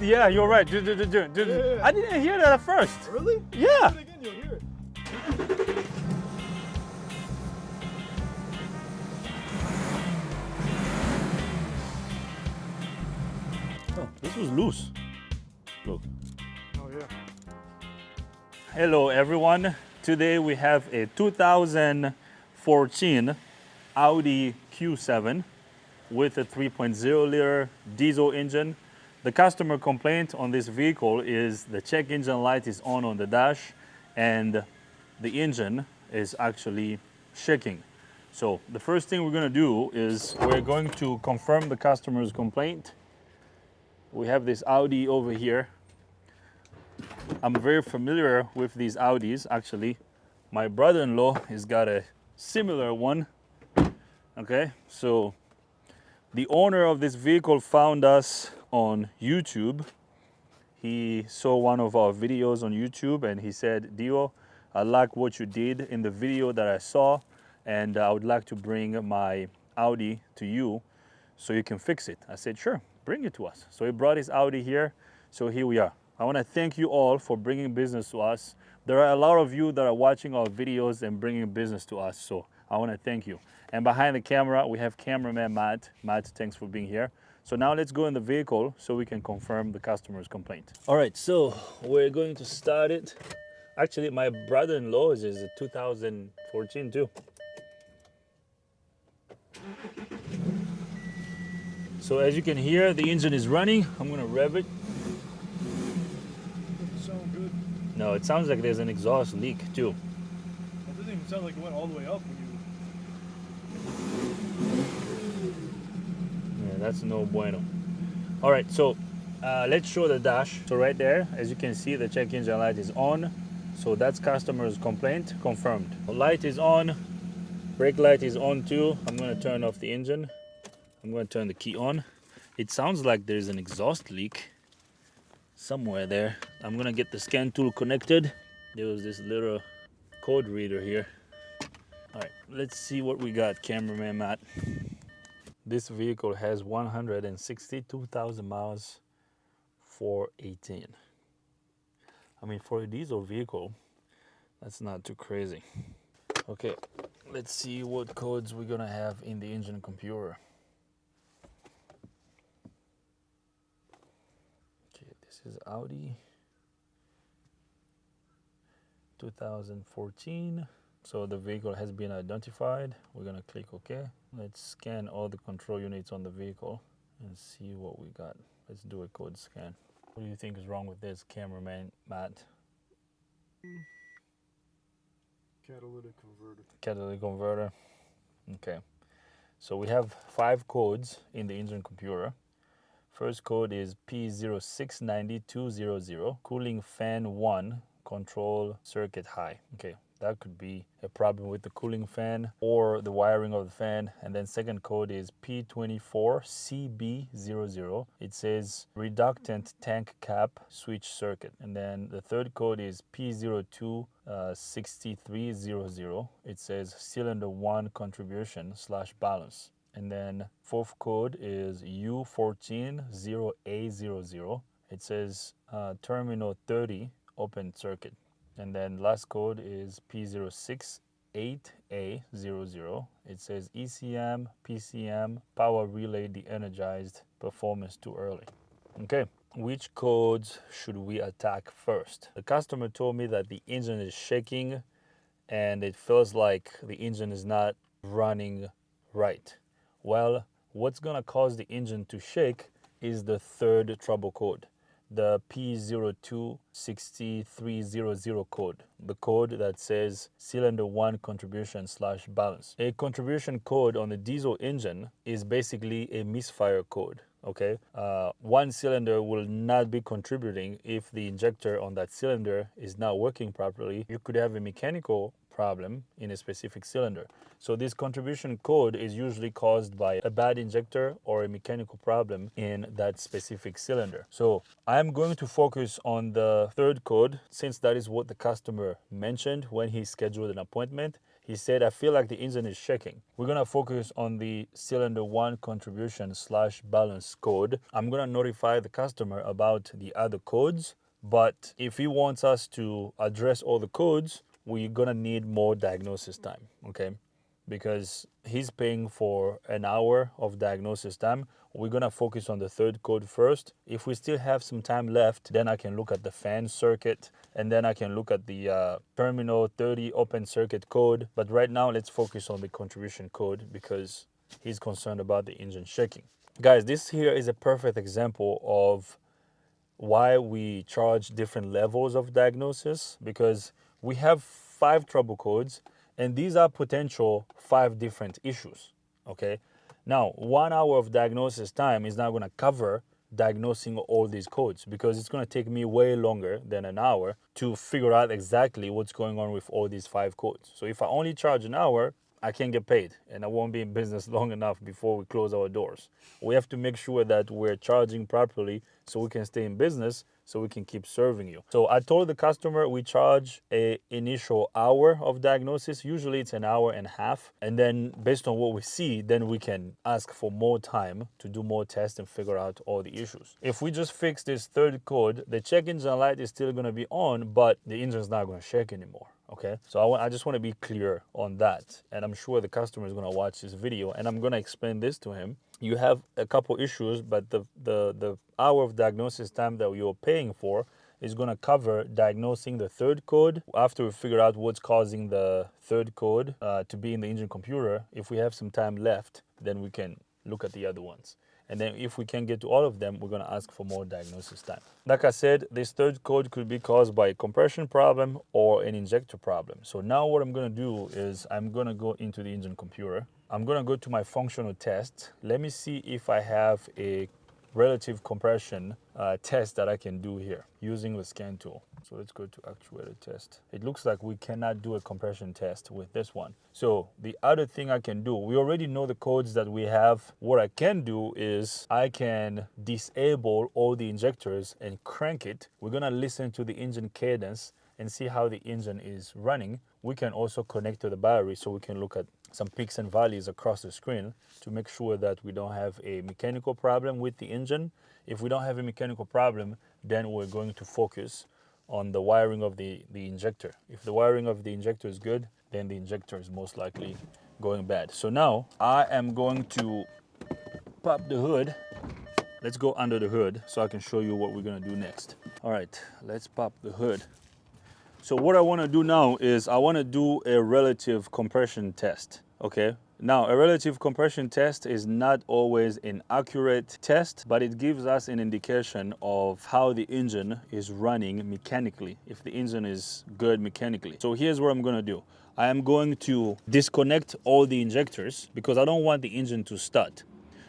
Yeah, you're right. Yeah. I didn't hear that at first. Really? Yeah. Do it again, you'll hear it. Oh, this was loose. Look. Oh yeah. Hello everyone. Today we have a 2014 Audi Q7 with a 3.0 liter diesel engine. The customer complaint on this vehicle is the check engine light is on the dash and the engine is actually shaking. So the first thing we're going to do is we're going to confirm the customer's complaint. We have this Audi over here. I'm very familiar with these Audis. Actually, my brother-in-law has got a similar one. Okay, so the owner of this vehicle found us on YouTube. He saw one of our videos on YouTube and he said, Dio, I like what you did in the video that I saw and I would like to bring my Audi to you so you can fix it. I said, sure, bring it to us. So he brought his Audi here, so here we are. I want to thank you all for bringing business to us. There are a lot of you that are watching our videos and bringing business to us, so I want to thank you. And behind the camera, we have cameraman Matt. Matt, thanks for being here. So now let's go in the vehicle so we can confirm the customer's complaint. All right, so we're going to start it. Actually, my brother-in-law's is a 2014 too. So as you can hear, the engine is running. I'm gonna rev it. Doesn't sound good. No, it sounds like there's an exhaust leak too. It doesn't even sound like it went all the way up when you... Yeah, that's no bueno. All right, so let's show the dash. So right there, as you can see, the check engine light is on. So that's customer's complaint confirmed. The light is on, brake light is on too. I'm gonna turn off the engine. I'm gonna turn the key on. It sounds like there's an exhaust leak somewhere there. I'm gonna get the scan tool connected. There was this little code reader here. All right, let's see what we got, cameraman Matt. This vehicle has 162,000 miles for 18. I mean, for a diesel vehicle, that's not too crazy. Okay, let's see what codes we're gonna have in the engine computer. Okay, this is Audi 2014. So the vehicle has been identified. We're gonna click OK. Let's scan all the control units on the vehicle and see what we got. Let's do a code scan. What do you think is wrong with this, cameraman Matt? Catalytic converter. Catalytic converter. Okay. So we have 5 codes in the engine computer. First code is P0690200, cooling fan 1, control circuit high. Okay, that could be a problem with the cooling fan or the wiring of the fan. And then second code is P24CB00. It says reductant tank cap switch circuit. And then the third code is P026300. It says cylinder 1 contribution / balance. And then fourth code is U140A00. It says terminal 30 open circuit. And then last code is P068A00. It says ECM, PCM, power relay de-energized, performance too early. Okay, which codes should we attack first? The customer told me that the engine is shaking and it feels like the engine is not running right. Well, what's gonna cause the engine to shake is the third trouble code, the P026300 code, the code that says cylinder 1 contribution / balance. A contribution code on the diesel engine is basically a misfire code. Okay, one cylinder will not be contributing if the injector on that cylinder is not working properly. You could have a mechanical problem in a specific cylinder. So this contribution code is usually caused by a bad injector or a mechanical problem in that specific cylinder. So I'm going to focus on the third code since that is what the customer mentioned when he scheduled an appointment. He said, I feel like the engine is shaking. We're gonna focus on the cylinder 1 contribution / balance code. I'm gonna notify the customer about the other codes, but if he wants us to address all the codes, we're gonna need more diagnosis time, okay? Because he's paying for an hour of diagnosis time. We're gonna focus on the third code first. If we still have some time left, then I can look at the fan circuit, and then I can look at the terminal 30 open circuit code. But right now, let's focus on the contribution code because he's concerned about the engine shaking. Guys, this here is a perfect example of why we charge different levels of diagnosis, because we have 5 trouble codes and these are potential 5 different issues, okay? Now, 1 hour of diagnosis time is not gonna cover diagnosing all these codes because it's gonna take me way longer than an hour to figure out exactly what's going on with all these 5 codes. So if I only charge an hour, I can't get paid and I won't be in business long enough before we close our doors. We have to make sure that we're charging properly so we can stay in business, so we can keep serving you. So I told the customer we charge a initial hour of diagnosis. Usually it's an hour and a half. And then based on what we see, then we can ask for more time to do more tests and figure out all the issues. If we just fix this third code, the check engine light is still gonna be on, but the engine's not gonna shake anymore. Okay, so I just want to be clear on that, and I'm sure the customer is going to watch this video and I'm going to explain this to him. You have a couple issues, but the hour of diagnosis time that you're paying for is going to cover diagnosing the third code. After we figure out what's causing the third code to be in the engine computer, if we have some time left, then we can look at the other ones. And then if we can get to all of them, we're gonna ask for more diagnosis time. Like I said, this third code could be caused by a compression problem or an injector problem. So now what I'm gonna do is I'm gonna go into the engine computer. I'm gonna go to my functional test. Let me see if I have a relative compression test that I can do here using the scan tool. So let's go to actuator test. It looks like we cannot do a compression test with this one. So the other thing I can do, we already know the codes that we have. What I can do is I can disable all the injectors and crank it. We're gonna listen to the engine cadence and see how the engine is running. We can also connect to the battery so we can look at some peaks and valleys across the screen to make sure that we don't have a mechanical problem with the engine. If we don't have a mechanical problem, then we're going to focus on the wiring of the injector. If the wiring of the injector is good, then the injector is most likely going bad. So now I am going to pop the hood. Let's go under the hood so I can show you what we're gonna do next. All right, let's pop the hood. So what I wanna do now is I wanna do a relative compression test, okay? Now, a relative compression test is not always an accurate test, but it gives us an indication of how the engine is running mechanically, if the engine is good mechanically. So here's what I'm gonna do. I am going to disconnect all the injectors because I don't want the engine to start.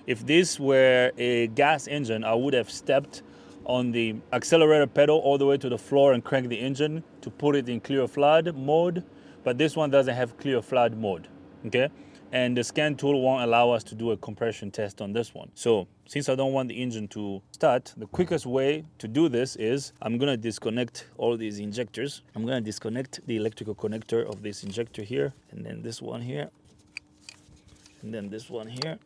If this were a gas engine, I would have stepped on the accelerator pedal all the way to the floor and crank the engine to put it in clear flood mode, but this one doesn't have clear flood mode, okay? And the scan tool won't allow us to do a compression test on this one. So since I don't want the engine to start, the quickest way to do this is I'm gonna disconnect all these injectors. I'm gonna disconnect the electrical connector of this injector here, and then this one here, and then this one here.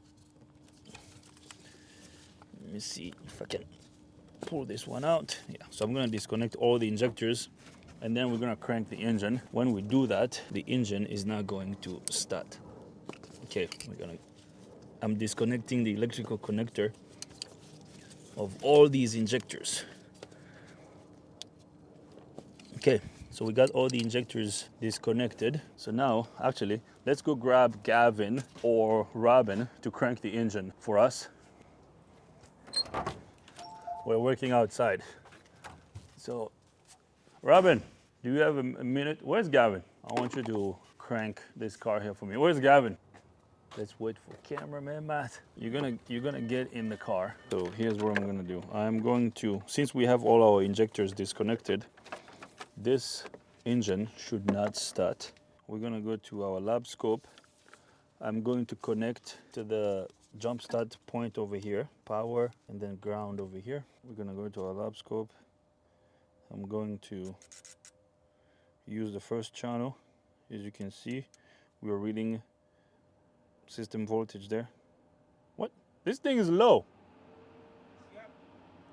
Let me see if I can pull this one out. Yeah, so I'm gonna disconnect all the injectors and then we're gonna crank the engine. When we do that, the engine is not going to start. Okay, I'm disconnecting the electrical connector of all these injectors. Okay, so we got all the injectors disconnected. So now, actually, let's go grab Gavin or Robin to crank the engine for us. We're working outside. So, Robin, do you have a minute? Where's Gavin? I want you to crank this car here for me. Where's Gavin? Let's wait for cameraman Matt. You're gonna get in the car. So here's what I'm gonna do. I'm going to, since we have all our injectors disconnected, this engine should not start. We're gonna go to our lab scope. I'm going to connect to the jump start point over here, power, and then ground over here. We're gonna go to our lab scope. I'm going to use the first channel. As you can see, We were reading system voltage there. What? This thing is low.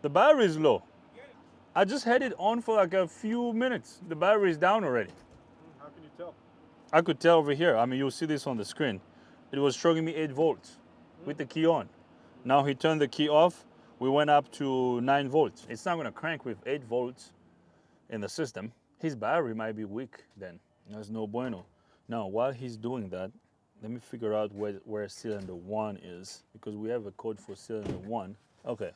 The battery is low. I just had it on for like a few minutes. The battery is down already. How can you tell? I could tell over here. I mean, you'll see this on the screen. It was showing me 8 volts with the key on. Now he turned the key off. We went up to 9 volts. It's not going to crank with 8 volts in the system. His battery might be weak then. That's no bueno. Now, while he's doing that, let me figure out where cylinder 1 is, because we have a code for cylinder 1. Okay.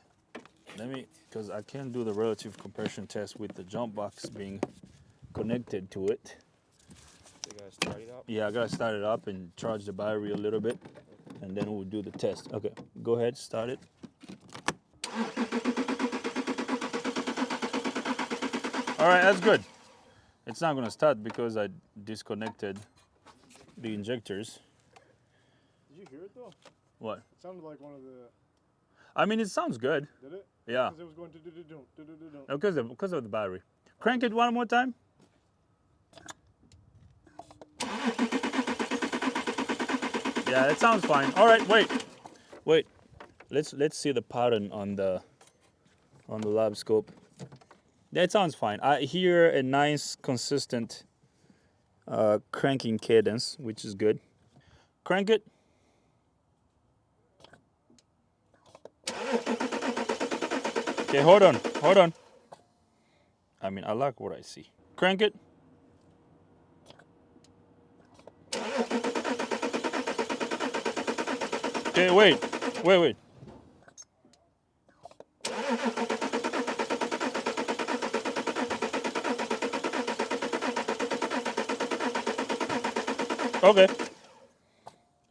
Let me, because I can't do the relative compression test with the jump box being connected to it. You gotta start it up? Yeah, I gotta start it up and charge the battery a little bit, and then we'll do the test. Okay, go ahead, start it. All right, that's good. It's not gonna start because I disconnected the injectors. Did you hear it though? What? It sounded like one of the. I mean, it sounds good. Did it? Yeah. Because it was going to. Because of the battery. Crank it one more time. Yeah, it sounds fine. All right, wait. Let's see the pattern on the lab scope. That sounds fine. I hear a nice, consistent cranking cadence, which is good. Crank it. Okay, hold on. I mean, I like what I see. Crank it. Okay, wait.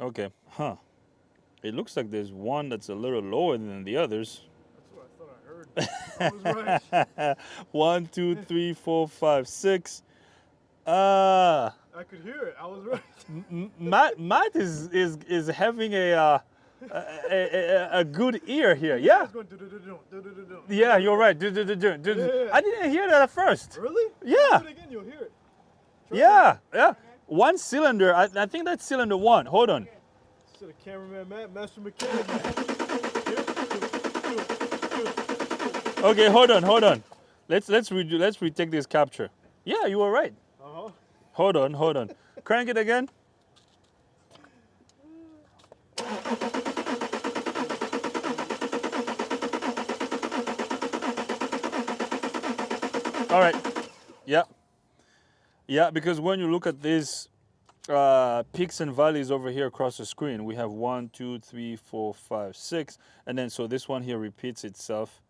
Okay, huh. It looks like there's one that's a little lower than the others. That's what I thought I heard. I was right. 1, 2, 3, 4, 5, 6. I could hear it. I was right. Matt is having a good ear here. Yeah. It's going do-do-do-do. Yeah, you're right. I didn't hear that at first. Really? Yeah. Do it again, you'll hear it. Yeah. One cylinder. I think that's cylinder 1. Hold on. Instead of cameraman Matt, master mechanic Matt. Okay, hold on. Let's retake this capture. Yeah, you were right. Uh-huh. Hold on. Crank it again. All right. Yeah, because when you look at these peaks and valleys over here across the screen, we have 1, 2, 3, 4, 5, 6, and then so this one here repeats itself.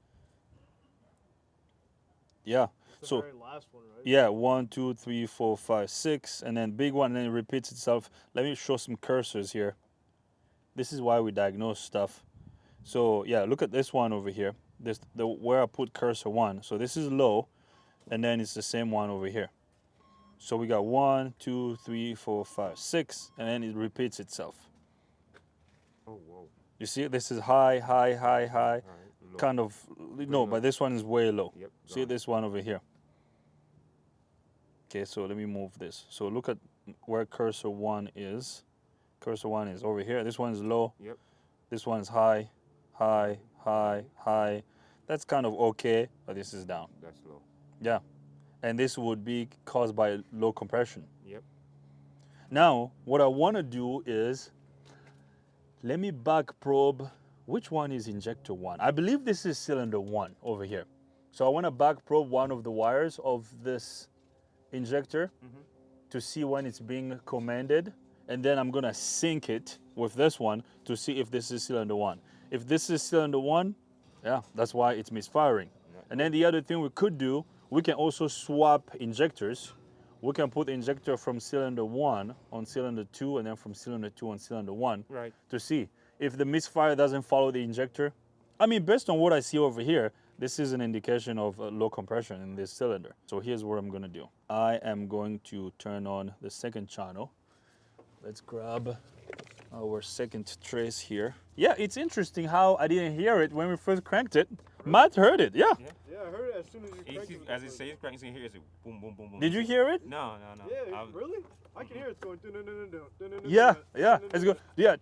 Yeah. It's So the very last one, right? yeah, 1, 2, 3, 4, 5, 6, and then big one, and then it repeats itself. Let me show some cursors here. This is why we diagnose stuff. So yeah, look at this one over here. Where I put cursor 1. So this is low, and then it's the same one over here. So we got 1, 2, 3, 4, 5, 6, and then it repeats itself. Oh, whoa. You see, this is high, high, high, high. All right, Kind of, no, but this one is way low. Yep. See this one over here. Okay, so let me move this. So look at where cursor 1 is. Cursor 1 is over here. This one is low. Yep. This one is high, high, high, high. That's kind of okay, but this is down. That's low. Yeah. And this would be caused by low compression. Yep. Now, what I want to do is, let me back probe. Which one is injector 1? I believe this is cylinder 1 over here. So I want to back probe one of the wires of this injector to see when it's being commanded. And then I'm going to sync it with this one to see if this is cylinder 1. If this is cylinder 1, yeah, that's why it's misfiring. And then the other thing we could do, we can also swap injectors. We can put the injector from cylinder 1 on cylinder 2 and then from cylinder 2 on cylinder 1 Right. to see if the misfire doesn't follow the injector. I mean, based on what I see over here, this is an indication of low compression in this cylinder. So here's what I'm going to do. I am going to turn on the second channel. Let's grab our second trace here. Yeah, it's interesting how I didn't hear it when we first cranked it. Matt heard it, yeah. Yeah, I heard it. as soon as you crank it. As it says, crank, you can hear it say boom, boom, boom, boom. Did you hear it? No. Yeah, really? I can hear it going. Yeah, it's good. Yeah,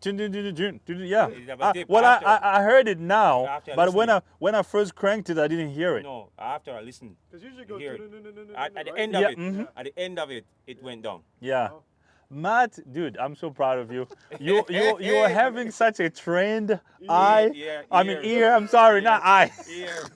yeah. But Well, after- I heard it now, after but listening. when I first cranked it, I didn't hear it. No, after I listened, Because usually it you goes. hear it. At the right? end Yeah, of it, mhm. at the end of it, it went down. Yeah. Oh. Matt, dude, I'm so proud of you. You are having such a trained eye. Ear, I mean ear. I'm sorry, not eye. Ear.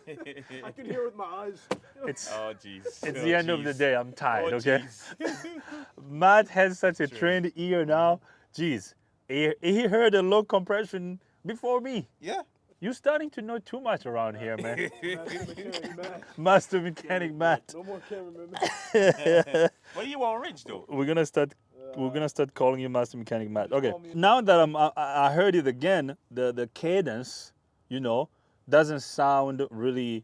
I can hear with my eyes. It's Oh, jeez. it's the end of the day. I'm tired. Oh, Okay. jeez. Matt has such a trained ear now. Jeez, he heard the low compression before me. Yeah. You're starting to know too much around here, man. Master mechanic, Matt. Master mechanic Matt. No more cameraman, Matt. What do you want, Rich, though? We're gonna start calling you Master Mechanic Matt. Just Okay. call me- Now that I heard it again, the cadence, doesn't sound really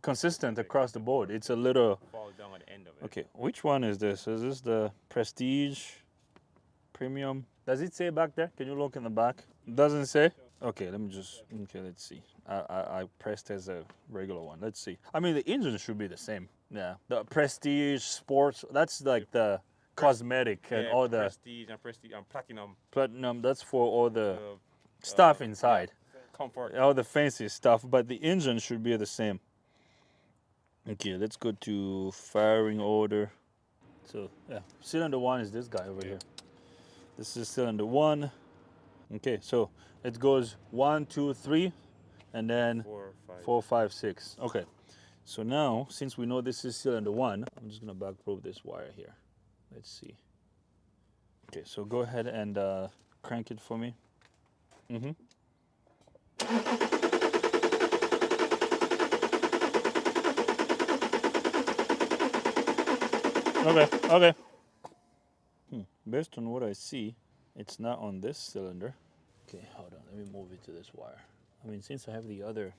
consistent across the board. It's a little. Falls down at the end of it. Okay, which one is this? Is this the Prestige Premium? Does it say back there? Can you look in the back? Doesn't say? Okay, let's see. I pressed as a regular one. Let's see. I mean, the engine should be the same. Yeah. The Prestige Sports, that's like the cosmetic and all the Prestige and platinum. platinum. That's for all the stuff inside. Comfort. All the fancy stuff, but the engine should be the same. Okay, let's go to firing order. So, yeah, cylinder 1 is this guy over here. This is cylinder 1. Okay, so it goes 1, 2, 3, and then 4, 5, 6. Okay, so now, since we know this is cylinder 1, I'm just gonna back probe this wire here. Let's see. Okay, so go ahead and crank it for me. Okay. Based on what I see, it's not on this cylinder. Okay, hold on. Let me move it to this wire. I mean, since I have the other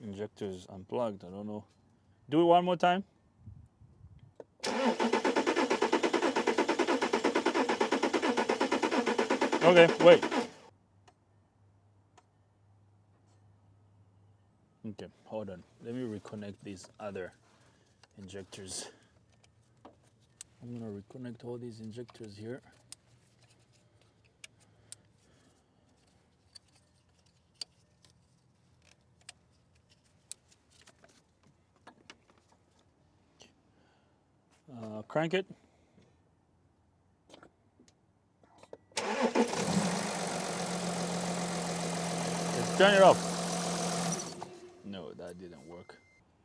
injectors unplugged, I don't know. Do it one more time. Okay, wait. Okay, hold on. Let me reconnect these other injectors. I'm gonna reconnect all these injectors here. Crank it. Let's turn it off. No, that didn't work.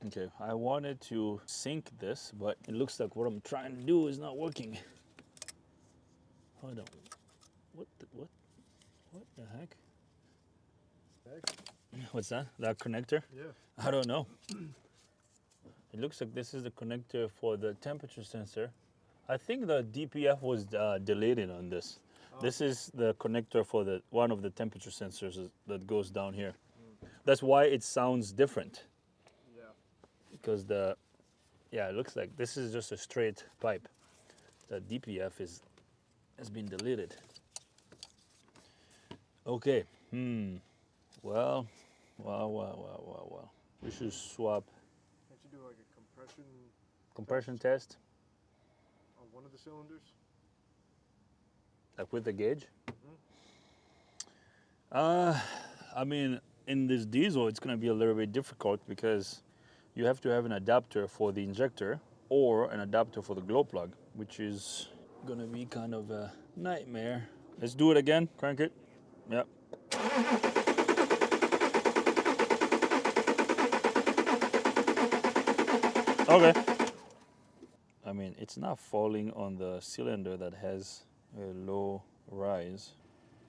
Okay, I wanted to sync this, but it looks like what I'm trying to do is not working. Hold on. What the heck? What's that? That connector? Yeah. I don't know. It looks like this is the connector for the temperature sensor. I think the DPF was deleted on this. This is the connector for one of the temperature sensors that goes down here. That's why it sounds different. Yeah. Because it looks like this is just a straight pipe. The DPF has been deleted. Okay. Well. We should swap Can't you do like a compression test, on one of the cylinders? like with the gauge. I mean, in this diesel, it's gonna be a little bit difficult because you have to have an adapter for the injector or an adapter for the glow plug, which is gonna be kind of a nightmare. Let's do it again. Crank it. Yep. Okay. I mean, it's not falling on the cylinder that has a low rise.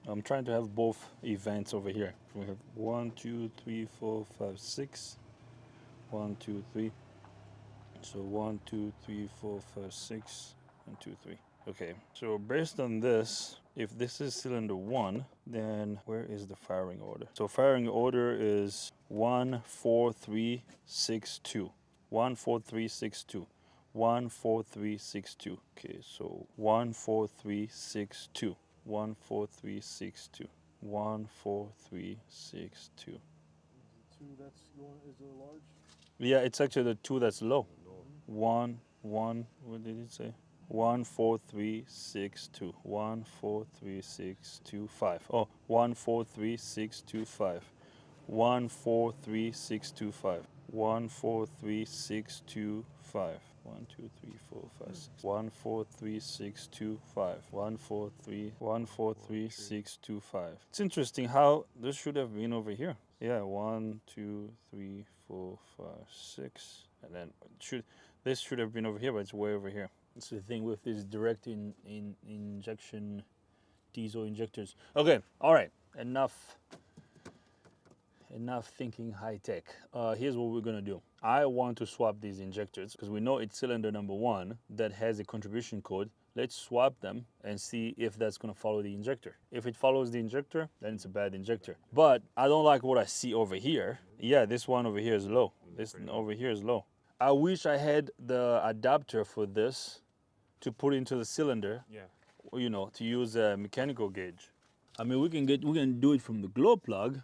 I'm trying to have both events over here. We have 1, 2, 3, 4, 5, 6. 1, 2, 3. So 1, 2, 3, 4, 5, 6, 1, 2, 3. Okay, so based on this, if this is cylinder 1, then where is the firing order? So firing order is 14362. 14362. 14362. Okay, so 14362. 14362. 14362. Two that's going is a large. Yeah, it's actually the two that's low. One, what did it say? 14362. 143625. Oh, 143625. 143625. 143625. 1, 2, 3, 4, 5, 6. 143625. 143625. It's interesting how this should have been over here. Yeah, 1, 2, 3, 4, 5, 6. And then this should have been over here, but it's way over here. It's the thing with these direct injection diesel injectors. Okay, all right, enough thinking high tech. Here's what we're gonna do. I want to swap these injectors because we know it's cylinder number 1 that has a contribution code. Let's swap them and see if that's gonna follow the injector. If it follows the injector, then it's a bad injector. But I don't like what I see over here. Yeah, this one over here is low. This over here is low. I wish I had the adapter for this to put into the cylinder. Yeah. You know, to use a mechanical gauge. I mean, we can do it from the glow plug.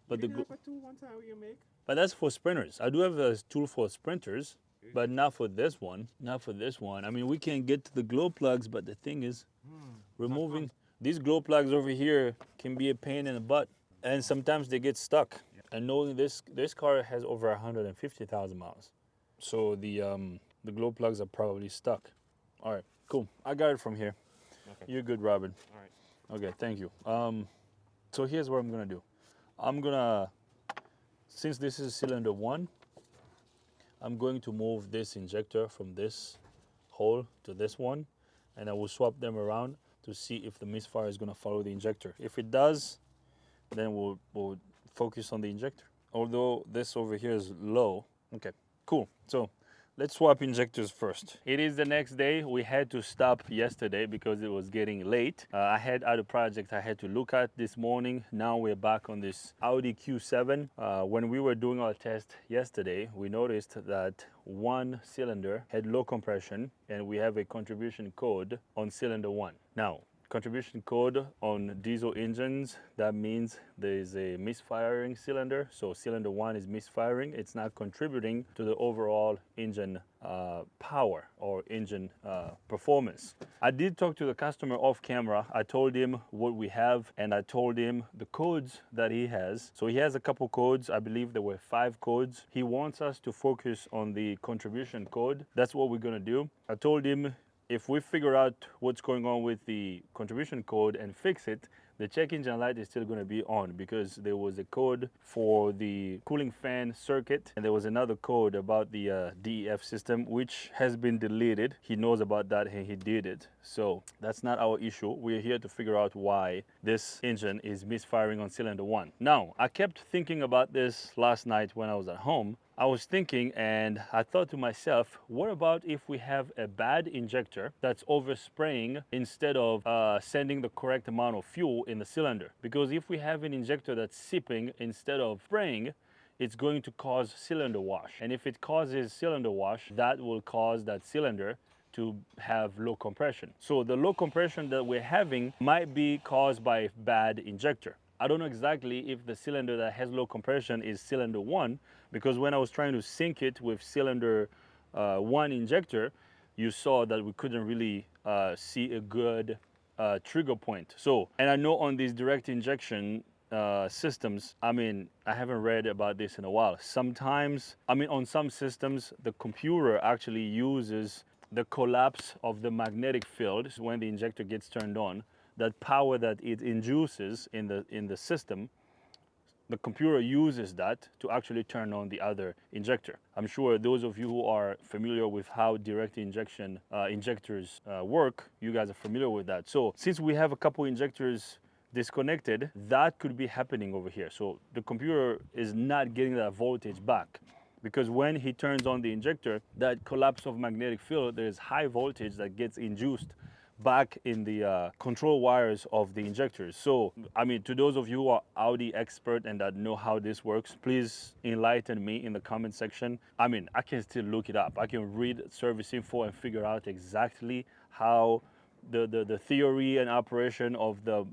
But You didn't have a tool one time you make? but that's for sprinters. I do have a tool for sprinters, but not for this one. Not for this one. I mean, we can get to the glow plugs, but the thing is, removing these glow plugs over here can be a pain in the butt, and sometimes they get stuck. And knowing this car has over 150,000 miles, so the glow plugs are probably stuck. All right, cool. I got it from here. Okay. You're good, Robin. All right. Okay, thank you. So here's what I'm gonna do. Since this is cylinder 1, I'm going to move this injector from this hole to this one, and I will swap them around to see if the misfire is going to follow the injector. If it does, then we'll focus on the injector. Although this over here is low. Okay, cool. So let's swap injectors first. It is the next day. We had to stop yesterday because it was getting late. I had other projects I had to look at this morning. Now we're back on this Audi Q7. When we were doing our test yesterday, we noticed that one cylinder had low compression and we have a contribution code on cylinder 1. Now, contribution code on diesel engines, that means there is a misfiring cylinder. So cylinder 1 is misfiring. It's not contributing to the overall engine power or engine performance. I did talk to the customer off camera. I told him what we have and I told him the codes that he has. So he has a couple codes. I believe there were 5 codes. He wants us to focus on the contribution code. That's what we're gonna do. I told him if we figure out what's going on with the contribution code and fix it, the check engine light is still going to be on because there was a code for the cooling fan circuit and there was another code about the DEF system which has been deleted. He knows about that and he did it. So that's not our issue. We're here to figure out why this engine is misfiring on cylinder 1. Now, I kept thinking about this last night when I was at home. I was thinking and I thought to myself, what about if we have a bad injector that's overspraying instead of sending the correct amount of fuel in the cylinder? Because if we have an injector that's sipping instead of spraying, it's going to cause cylinder wash. And if it causes cylinder wash, that will cause that cylinder to have low compression. So the low compression that we're having might be caused by a bad injector. I don't know exactly if the cylinder that has low compression is cylinder 1, because when I was trying to sync it with cylinder 1 injector, you saw that we couldn't really see a good trigger point. So, and I know on these direct injection systems, I mean, I haven't read about this in a while. Sometimes, I mean, on some systems, the computer actually uses the collapse of the magnetic field when the injector gets turned on. That power that it induces in the system, the computer uses that to actually turn on the other injector. I'm sure those of you who are familiar with how direct injection injectors work, you guys are familiar with that. So since we have a couple injectors disconnected, that could be happening over here. So the computer is not getting that voltage back. Because when he turns on the injector, that collapse of magnetic field, there is high voltage that gets induced back in the control wires of the injectors. So, I mean, to those of you who are Audi expert and that know how this works, please enlighten me in the comment section. I mean, I can still look it up. I can read service info and figure out exactly how the theory and operation of the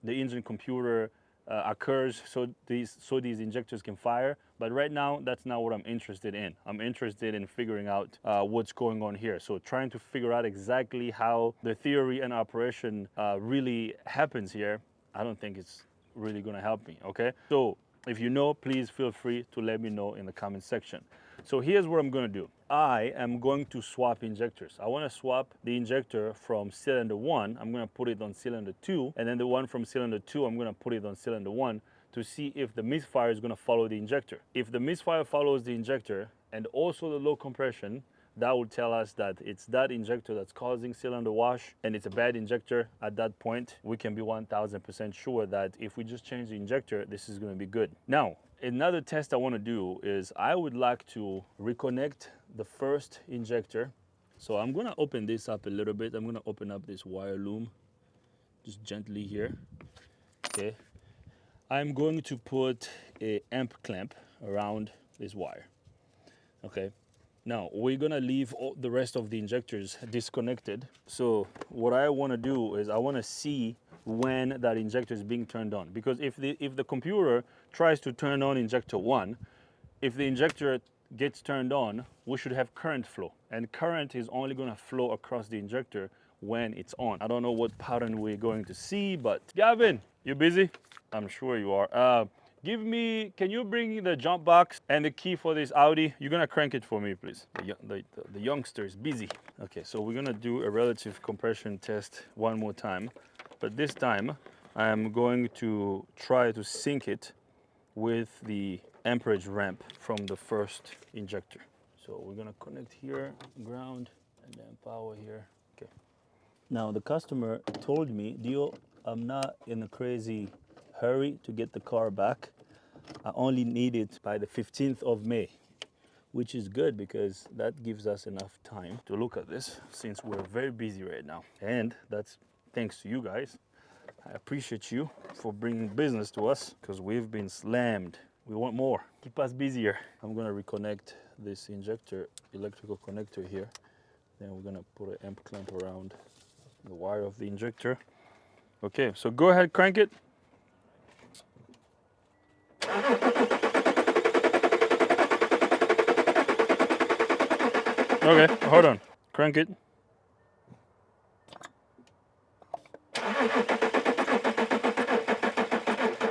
engine computer occurs so these injectors can fire. But right now, that's not what I'm interested in. I'm interested in figuring out what's going on here. So trying to figure out exactly how the theory and operation really happens here, I don't think it's really gonna help me, okay? So if you know, please feel free to let me know in the comment section. So here's what I'm gonna do. I am going to swap injectors. I wanna swap the injector from cylinder 1, I'm gonna put it on cylinder 2, and then the one from cylinder 2, I'm gonna put it on cylinder 1 to see if the misfire is gonna follow the injector. If the misfire follows the injector and also the low compression, that will tell us that it's that injector that's causing cylinder wash and it's a bad injector. At that point, we can be 1000% sure that if we just change the injector, this is gonna be good. Now, another test I wanna do is I would like to reconnect the first injector. So I'm gonna open this up a little bit. I'm gonna open up this wire loom just gently here, okay? I'm going to put a amp clamp around this wire, okay? Now, we're gonna leave all the rest of the injectors disconnected. So what I wanna do is I wanna see when that injector is being turned on. Because if the computer tries to turn on injector 1, if the injector gets turned on, we should have current flow. And current is only gonna flow across the injector when it's on. I don't know what pattern we're going to see, but Gavin, you busy? I'm sure you are. Can you bring the jump box and the key for this Audi? You're gonna crank it for me, please. The youngster is busy. Okay, so we're gonna do a relative compression test one more time. But this time, I'm going to try to sync it with the amperage ramp from the first injector. So we're gonna connect here, ground, and then power here. Okay. Now the customer told me, Dio, I'm not in a crazy hurry to get the car back. I only need it by the 15th of May, which is good because that gives us enough time to look at this since we're very busy right now. And that's thanks to you guys. I appreciate you for bringing business to us because we've been slammed. We want more. Keep us busier. I'm gonna reconnect this injector electrical connector here. Then we're gonna put an amp clamp around the wire of the injector. Okay, so go ahead, crank it. Okay, hold on. Crank it.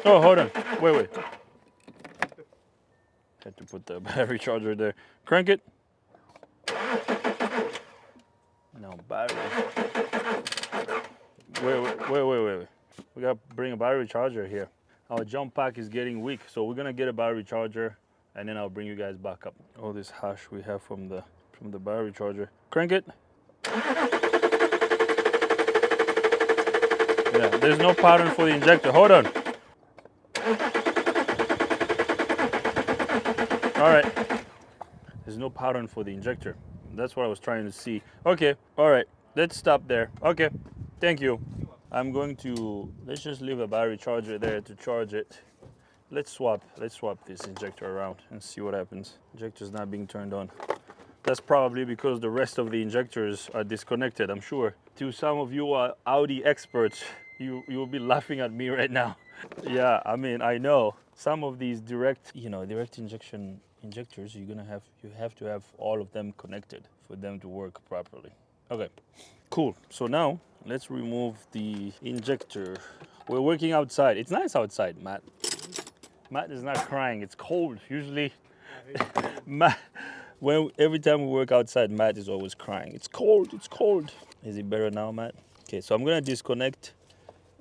Oh, hold on. Wait. Had to put the battery charger there. Crank it. No, battery. Wait. We gotta bring a battery charger here. Our jump pack is getting weak, so we're gonna get a battery charger and then I'll bring you guys back up. All this hash we have from the battery charger. Crank it. Yeah, there's no pattern for the injector. Hold on. All right. There's no pattern for the injector. That's what I was trying to see. Okay, all right. Let's stop there. Okay, thank you. Let's just leave a battery charger there to charge it. Let's swap this injector around and see what happens. Injector's not being turned on. That's probably because the rest of the injectors are disconnected, I'm sure. To some of you Audi experts, you will be laughing at me right now. Yeah, I mean, I know. Some of these direct injection injectors, you have to have all of them connected for them to work properly. Okay, cool. So now let's remove the injector. We're working outside. It's nice outside, Matt. Matt is not crying. It's cold. Usually, Matt, every time we work outside, Matt is always crying. It's cold. It's cold. Is it better now, Matt? Okay, so I'm gonna disconnect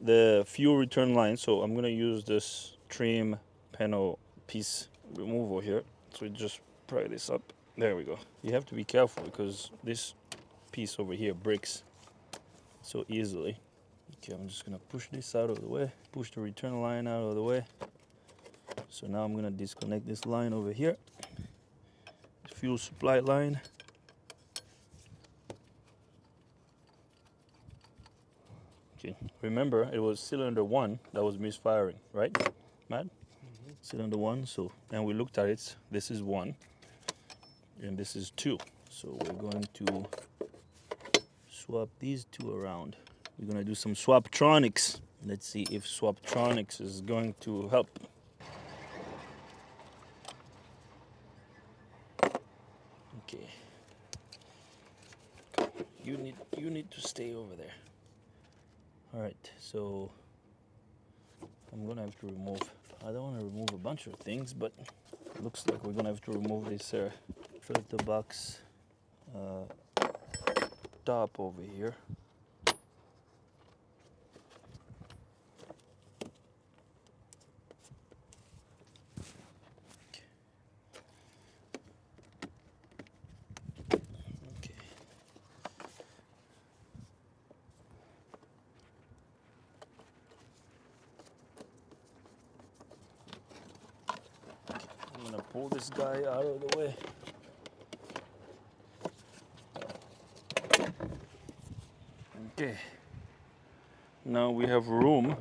the fuel return line. So I'm gonna use this trim panel piece removal here. So we just pry this up. There we go. You have to be careful because this piece over here breaks so easily. Okay, I'm just gonna push this out of the way, push the return line out of the way. So now I'm gonna disconnect this line over here, fuel supply line. Okay, remember it was cylinder 1 that was misfiring, right, Matt? Mm-hmm. Cylinder 1, and we looked at it, this is 1, and this is 2. So we're going to swap these two around. We're gonna do some swaptronics. Let's see if Swaptronics is going to help. Okay. You need to stay over there. All right, so I'm gonna have to remove. I don't want to remove a bunch of things, but it looks like we're gonna have to remove this filter box top over here. Okay. I'm gonna pull this guy out of the way. Okay. Now we have room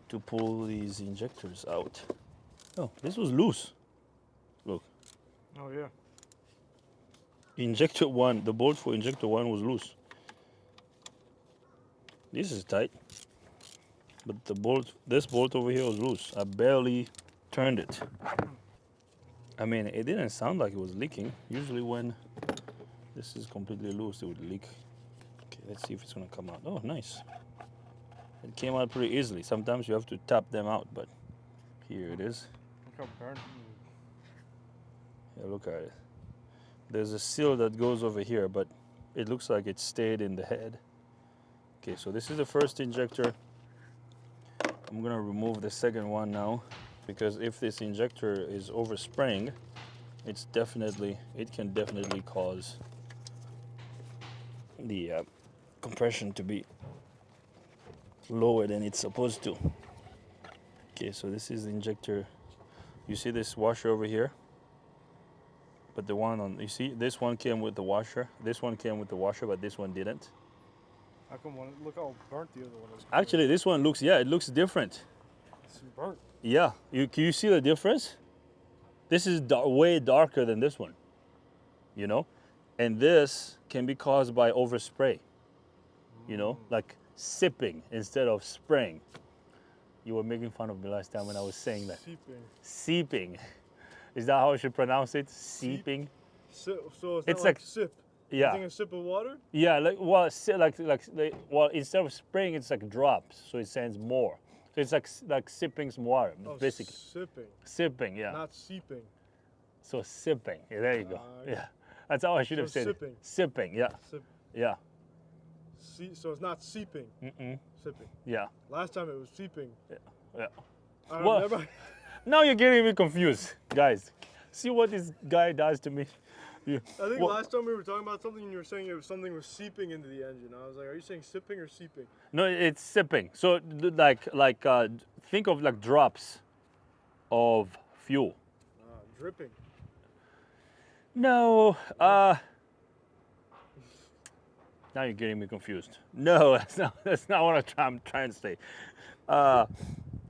to pull these injectors out. Oh, this was loose. Look. Oh yeah. Injector 1, the bolt for injector 1 was loose. This is tight. But this bolt over here was loose. I barely turned it. I mean, it didn't sound like it was leaking. Usually when this is completely loose, it would leak. Okay, let's see if it's gonna come out. Oh, nice. It came out pretty easily. Sometimes you have to tap them out, but here it is. Look how burnt. Yeah, look at it. There's a seal that goes over here, but it looks like it stayed in the head. Okay, so this is the first injector. I'm gonna remove the second one now, because if this injector is overspraying, it can definitely cause the compression to be lower than it's supposed to. Okay, so this is the injector. You see this washer over here? But the one on, you see, this one came with the washer. This one came with the washer, but this one didn't. How come look how burnt the other one is? Actually, this one looks, yeah, it looks different. It's burnt. Yeah, can you see the difference? This is way darker than this one, you know? And this can be caused by overspray, you know? Like sipping instead of spraying. You were making fun of me last time when I was saying that. Seeping. Seeping. Is that how I should pronounce it? Seeping? So it's It's not like sip. Yeah. You think a sip of water? Yeah, well, instead of spraying, it's like drops, so it sends more. So it's like sipping some water, Oh, basically. sipping. Sipping, yeah. Not seeping. So sipping. Yeah, there you go. Yeah, that's how I should have said sipping. it. Sipping. Yeah. Sip. Yeah. So it's not seeping. Sipping. Yeah. Last time it was seeping. Yeah. I Well, never. Now you're getting me confused, guys. See what this guy does to me. Yeah. I think last time we were talking about something and you were saying it was something was seeping into the engine. I was like, are you saying sipping or seeping? No, it's sipping. So think of like drops of fuel. Dripping. No, now you're getting me confused. No, that's not what I'm trying to say.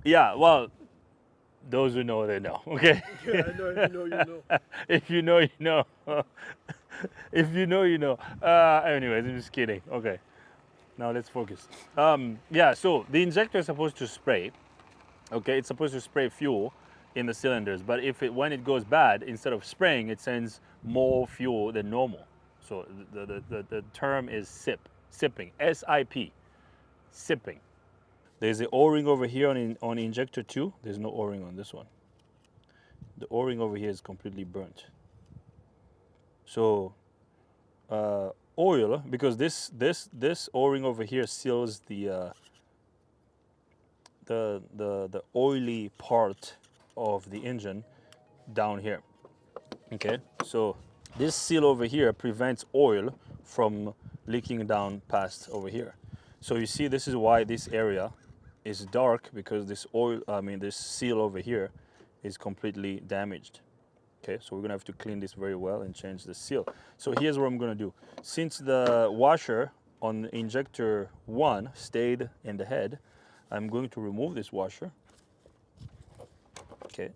Yeah, well, those who know, they know, okay? Yeah, I know. If you know, you know. If you know, you know. If you know, you know. Anyways, I'm just kidding. Okay, now let's focus. Yeah, so the injector is supposed to spray. Okay, it's supposed to spray fuel in the cylinders, but when it goes bad, instead of spraying, it sends more fuel than normal. So the term is sipping, S-I-P, sipping. There's the O-ring over here on injector 2. There's no O-ring on this one. The O-ring over here is completely burnt. So oil, because this O-ring over here seals the oily part of the engine down here. Okay, so this seal over here prevents oil from leaking down past over here. So you see, this is why this area is dark, because this seal over here is completely damaged. Okay, so we're gonna have to clean this very well and change the seal. So here's what I'm gonna do. Since the washer on injector 1 stayed in the head, I'm going to remove this washer. Okay,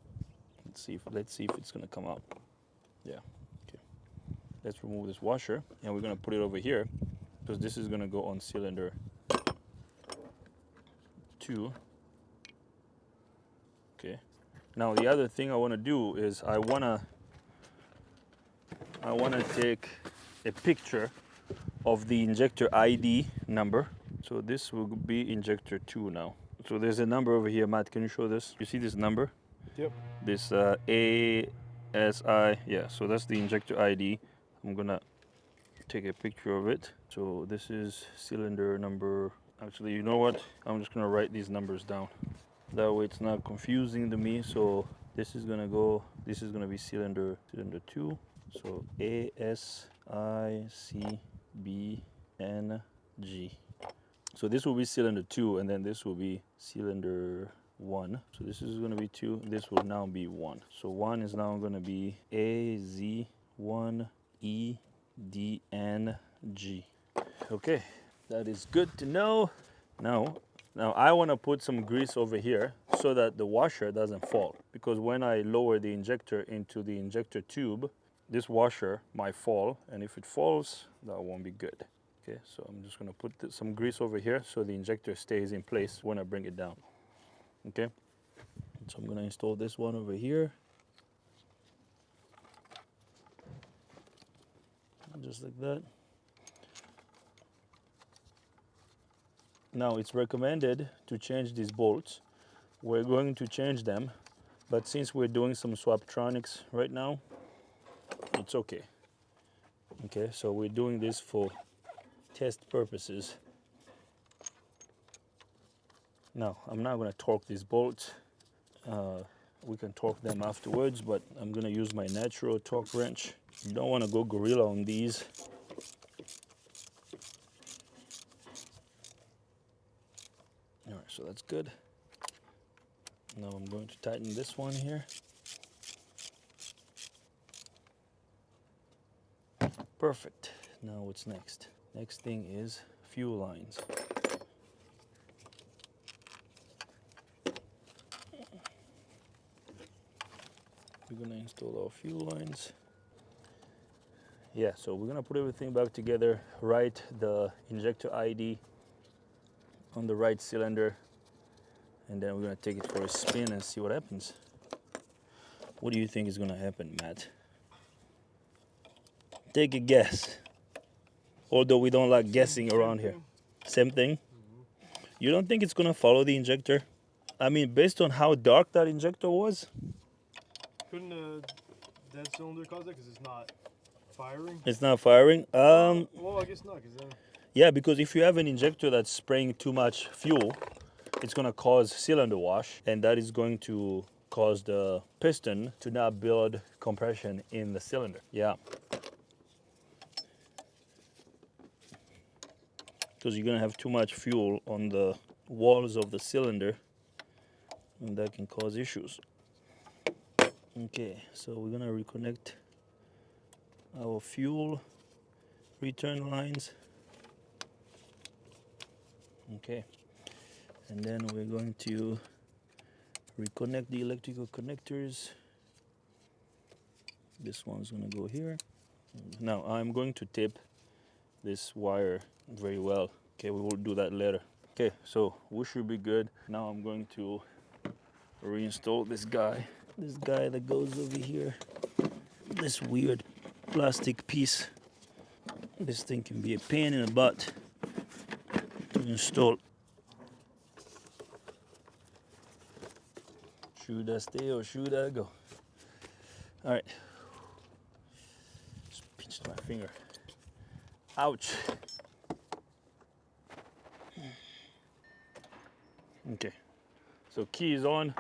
let's see if it's gonna come out. Yeah, okay. Let's remove this washer, and we're gonna put it over here, because this is gonna go on cylinder 2. Okay. Now the other thing I want to do is I want to take a picture of the injector ID number. So this will be injector 2 now. So there's a number over here. Matt, can you show this? You see this number? Yep. This ASI, yeah, so that's the injector ID. I'm gonna take a picture of it. So this is cylinder number, actually, you know what? I'm just gonna write these numbers down. That way it's not confusing to me. So this is gonna be cylinder 2. So ASICBNG. So this will be cylinder 2, and then this will be cylinder 1. So this is going to be 2. This will now be 1. So 1 is now going to be AZ1EDNG. Okay, that is good to know. Now I want to put some grease over here so that the washer doesn't fall. Because when I lower the injector into the injector tube, this washer might fall, and if it falls, that won't be good. Okay, so I'm just gonna put some grease over here so the injector stays in place when I bring it down. Okay, so I'm gonna install this one over here. Just like that. Now it's recommended to change these bolts. We're going to change them, but since we're doing some swaptronics right now, it's okay. Okay, so we're doing this for test purposes. Now, I'm not going to torque these bolts. We can torque them afterwards, but I'm going to use my natural torque wrench. You don't want to go gorilla on these. All right, so that's good. Now I'm going to tighten this one here. Perfect. Now what's next? Next thing is fuel lines. We're gonna install our fuel lines. Yeah, so we're gonna put everything back together, write the injector ID on the right cylinder, and then we're gonna take it for a spin and see what happens. What do you think is gonna happen, Matt? Take a guess. Although we don't like guessing around here. Same thing? You don't think it's gonna follow the injector? I mean, based on how dark that injector was? Couldn't a dead cylinder cause that because it's not firing? It's not firing? Well, I guess not, because then... Yeah, because if you have an injector that's spraying too much fuel, it's gonna cause cylinder wash, and that is going to cause the piston to not build compression in the cylinder. Yeah. Because you're gonna have too much fuel on the walls of the cylinder, and that can cause issues. Okay, so we're gonna reconnect our fuel return lines. Okay, and then we're going to reconnect the electrical connectors. This one's gonna go here. Now I'm going to tape this wire very well. Okay, we will do that later. Okay, so we should be good. Now I'm going to reinstall this guy that goes over here. This weird plastic piece. This thing can be a pain in the butt to install. Should I stay or should I go? All right. Just pinched my finger. Ouch. Okay, so key is on.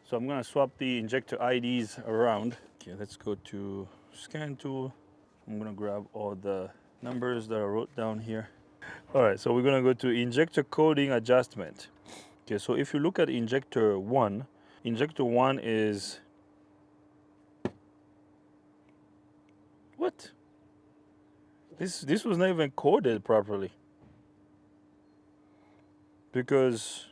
So I'm gonna swap the injector IDs around. Okay, let's go to scan tool. I'm gonna grab all the numbers that I wrote down here. All right, so we're gonna go to injector coding adjustment. Okay, so if you look at injector 1 is... What? This was not even coded properly. Because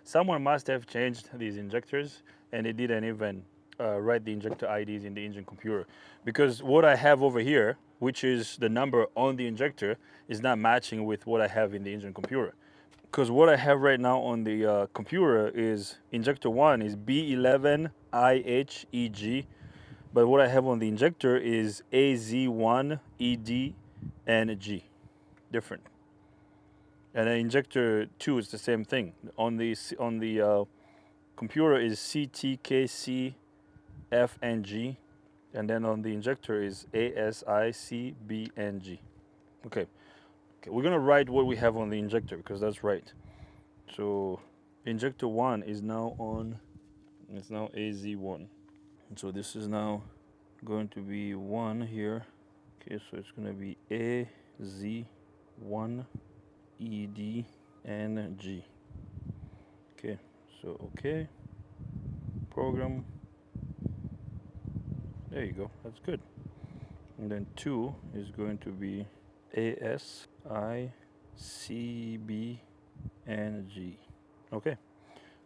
someone must have changed these injectors and it didn't even write the injector IDs in the engine computer, because what I have over here, which is the number on the injector, is not matching with what I have in the engine computer. Because what I have right now on the computer is injector 1 is B11IHEG, but what I have on the injector is AZ1ED and G, different. And then injector 2 is the same thing. On the computer is CTKCFNG, and then on the injector is ASICBNG. Okay. Okay, we're gonna write what we have on the injector because that's right. So injector 1 is now on, it's now AZ1. And so this is now going to be 1 here. Okay, so it's gonna be AZ1 ED and G. Okay, so okay. Program. There you go, that's good. And then 2 is going to be ASICB and G. Okay,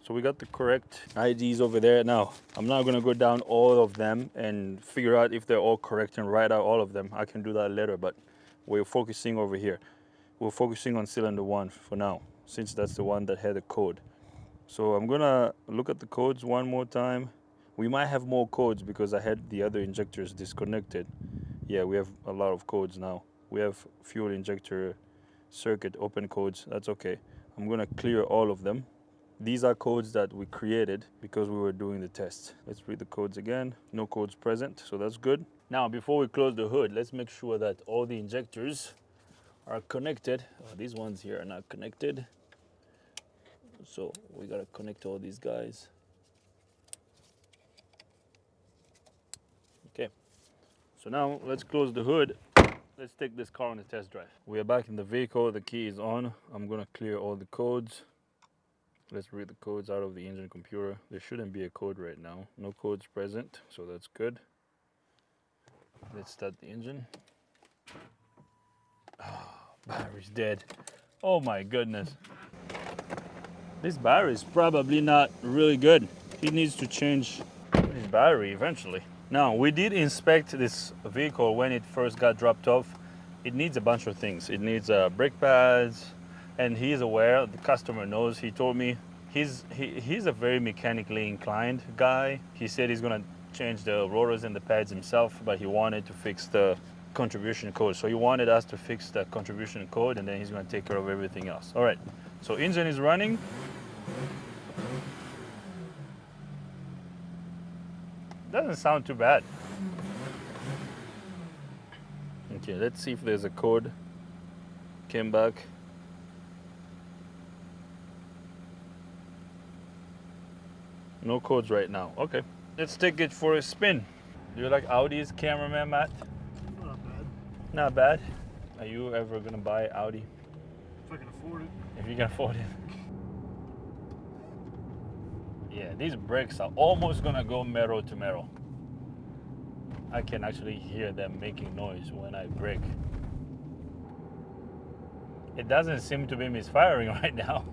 so we got the correct IDs over there. Now, I'm not gonna go down all of them and figure out if they're all correct and write out all of them. I can do that later, but we're focusing over here. We're focusing on cylinder 1 for now, since that's the one that had the code. So I'm gonna look at the codes one more time. We might have more codes because I had the other injectors disconnected. Yeah, we have a lot of codes now. We have fuel injector circuit open codes. That's okay. I'm gonna clear all of them. These are codes that we created because we were doing the test. Let's read the codes again. No codes present, so that's good. Now, before we close the hood, let's make sure that all the injectors are connected. Oh, these ones here are not connected. So we gotta connect all these guys. Okay. So now let's close the hood. Let's take this car on a test drive. We are back in the vehicle, the key is on. I'm gonna clear all the codes. Let's read the codes out of the engine computer. There shouldn't be a code right now. No codes present, so that's good. Let's start the engine. Oh, battery's dead. Oh my goodness. This battery is probably not really good. He needs to change his battery eventually. Now, we did inspect this vehicle when it first got dropped off. It needs a bunch of things. It needs brake pads, and he's aware, the customer knows, he told me. He's a very mechanically inclined guy. He said he's gonna change the rotors and the pads himself, but he wanted to fix the contribution code. So he wanted us to fix the contribution code, and then he's gonna take care of everything else. All right, so engine is running. Doesn't sound too bad. Okay, let's see if there's a code. Came back. No codes right now. Okay, let's take it for a spin. Do you like Audi's, cameraman Matt? Not bad. Not bad. Are you ever gonna buy Audi? If I can afford it. If you can afford it. Yeah, these brakes are almost gonna go metal to metal. I can actually hear them making noise when I brake. It doesn't seem to be misfiring right now.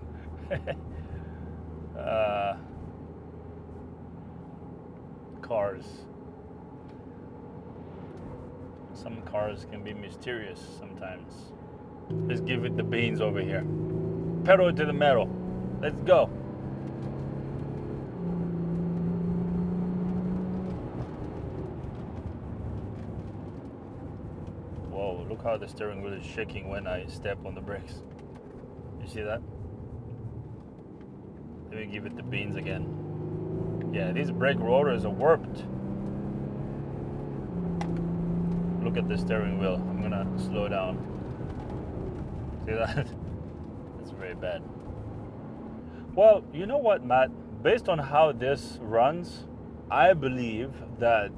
Cars. Some cars can be mysterious sometimes. Let's give it the beans over here. Pedal to the metal. Let's go. Whoa, look how the steering wheel is shaking when I step on the brakes. You see that? Let me give it the beans again. Yeah, these brake rotors are warped. Look at the steering wheel. I'm gonna slow down. See that? That's very bad. Well, you know what, Matt? Based on how this runs, I believe that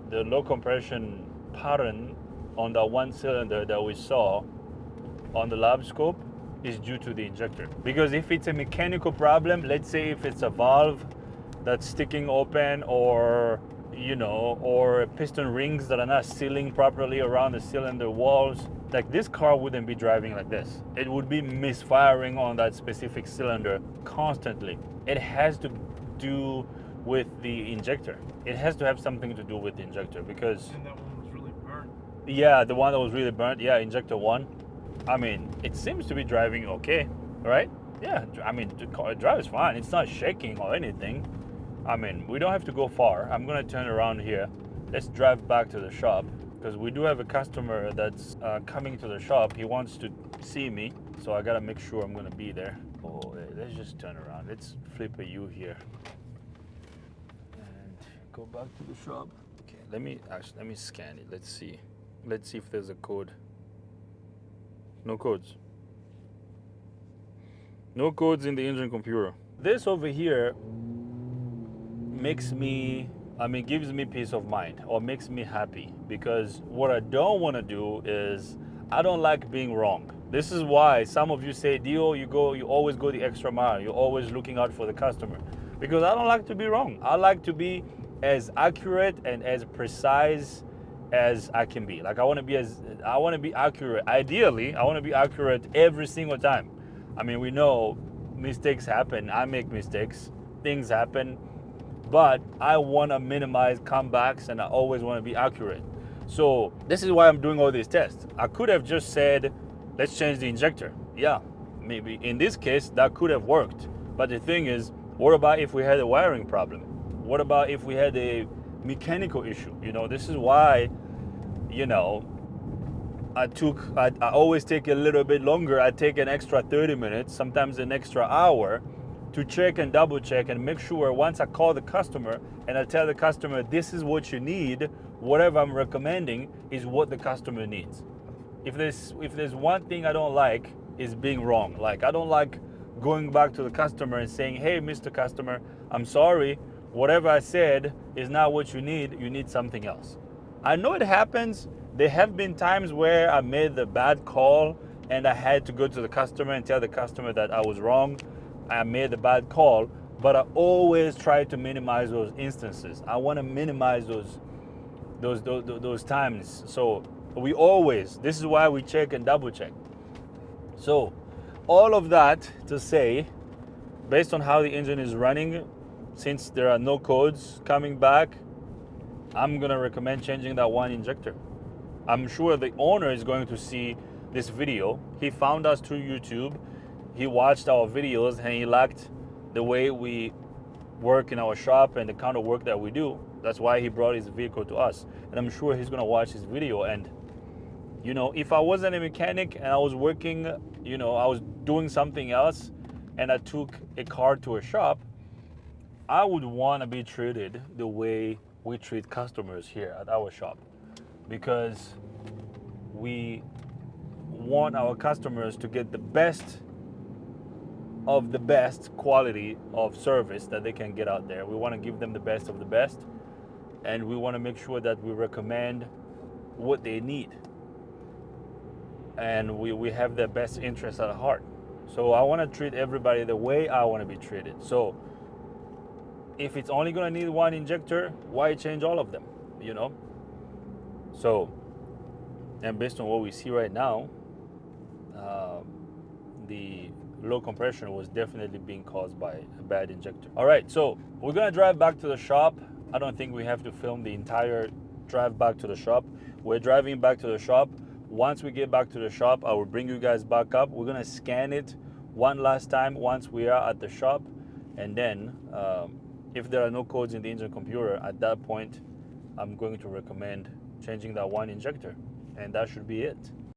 the low compression pattern on the one cylinder that we saw on the lab scope is due to the injector. Because if it's a mechanical problem, let's say if it's a valve that's sticking open, or or piston rings that are not sealing properly around the cylinder walls, like this car wouldn't be driving like this. It would be misfiring on that specific cylinder constantly. It has to do with the injector. It has to have something to do with the injector because, And that one was really burnt. yeah, the one that was really burnt, yeah, injector one. I mean, it seems to be driving okay, right? Yeah, I mean, the car drives fine. It's not shaking or anything. I mean, we don't have to go far. I'm gonna turn around here. Let's drive back to the shop because we do have a customer that's coming to the shop. He wants to see me, so I gotta make sure I'm gonna be there. Oh, let's just turn around. Let's flip a U here and go back to the shop. Okay, let me scan it. Let's see if there's a code. No codes. No codes in the engine computer. This over here makes me, gives me peace of mind or makes me happy because what I don't want to do is I don't like being wrong. This is why some of you say, Dio, you always go the extra mile. You're always looking out for the customer because I don't like to be wrong. I like to be as accurate and as precise as I can be. Like I want to be accurate. Ideally, I want to be accurate every single time. I mean, we know mistakes happen. I make mistakes. Things happen. But I want to minimize comebacks and I always want to be accurate. So this is why I'm doing all these tests. I could have just said, let's change the injector. Yeah, maybe in this case that could have worked. But the thing is, what about if we had a wiring problem? What about if we had a mechanical issue? You know, this is why, you know, I always take a little bit longer. I take an extra 30 minutes, sometimes an extra hour to check and double check and make sure once I call the customer and I tell the customer this is what you need, whatever I'm recommending is what the customer needs. If there's one thing I don't like is being wrong. Like I don't like going back to the customer and saying, hey, Mr. Customer, I'm sorry, whatever I said is not what you need something else. I know it happens. There have been times where I made the bad call and I had to go to the customer and tell the customer that I was wrong. I made the bad call, but I always try to minimize those instances. I want to minimize those times. So this is why we check and double check. So all of that to say, based on how the engine is running, since there are no codes coming back, I'm gonna recommend changing that one injector. I'm sure the owner is going to see this video. He found us through YouTube. He watched our videos and he liked the way we work in our shop and the kind of work that we do. That's why he brought his vehicle to us. And I'm sure he's gonna watch this video. And you know, if I wasn't a mechanic and I was working, you know, I was doing something else and I took a car to a shop, I would want to be treated the way we treat customers here at our shop, because we want our customers to get the best of the best quality of service that they can get out there. We want to give them the best of the best, and we want to make sure that we recommend what they need, and we have their best interests at heart. So I want to treat everybody the way I want to be treated. So if it's only going to need one injector, why change all of them, you know? So, and based on what we see right now, the low compression was definitely being caused by a bad injector. All right, so we're gonna drive back to the shop. I don't think we have to film the entire drive back to the shop. We're driving back to the shop. Once we get back to the shop, I will bring you guys back up. We're gonna scan it one last time once we are at the shop, and then if there are no codes in the engine computer, at that point, I'm going to recommend changing that one injector, and that should be it.